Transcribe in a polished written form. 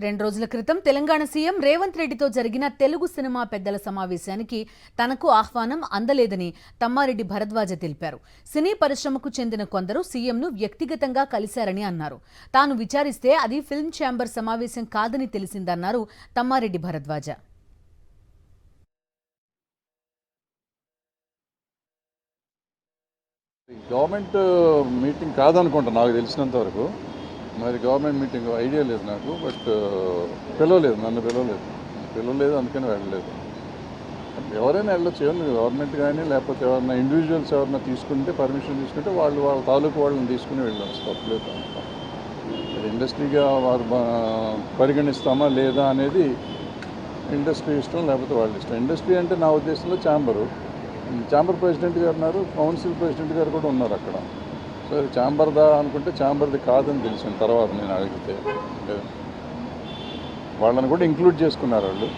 2 రోజుల క్రితం తెలంగాణ సీఎం రేవంత్ రెడ్డితో జరిగిన తెలుగు సినిమా పెద్దల సమావేశానికి తనకు ఆహ్వానం అందలేదని తమ్మారెడ్డి భరద్వాజ తెలిపారు. సినీ పరిశ్రమకు చెందిన కొందరు సీఎంను వ్యక్తిగతంగా కలిశారని అన్నారు. తాను విచారిస్తే అది ఫిల్మ్ ఛాంబర్ సమావేశం కాదని తెలిసిందన్నారు తమ్మారెడ్డి భరద్వాజ. గవర్నమెంట్ మీటింగ్ కాదనుకుంటా నాకు తెలిసినంత వరకు. మరి గవర్నమెంట్ మీటింగ్ ఐడియా లేదు నాకు. బట్ పిలవలేదు, నన్ను పిలవలేదు, అందుకని వెళ్ళలేదు. ఎవరైనా వెళ్ళొచ్చు, గవర్నమెంట్ కానీ లేకపోతే ఎవరైనా ఇండివిజువల్స్ ఎవరైనా తీసుకుంటే పర్మిషన్ తీసుకుంటే వాళ్ళ తాలూకు వాళ్ళని తీసుకుని వెళ్ళొచ్చు, తప్పలేదు. ఇండస్ట్రీగా వారు పరిగణిస్తామా లేదా అనేది ఇండస్ట్రీ ఇష్టం, లేకపోతే వాళ్ళ ఇష్టం. ఇండస్ట్రీ అంటే నా ఉద్దేశంలో ఛాంబర్ ప్రెసిడెంట్ గారు ఉన్నారు, కౌన్సిల్ ప్రెసిడెంట్ గారు కూడా ఉన్నారు అక్కడ. సో అది ఛాంబర్దా అనుకుంటే ఛాంబర్ది కాదని తెలిసిన తర్వాత నేను అడిగితే వాళ్ళని కూడా ఇంక్లూడ్ చేసుకున్నారు వాళ్ళు.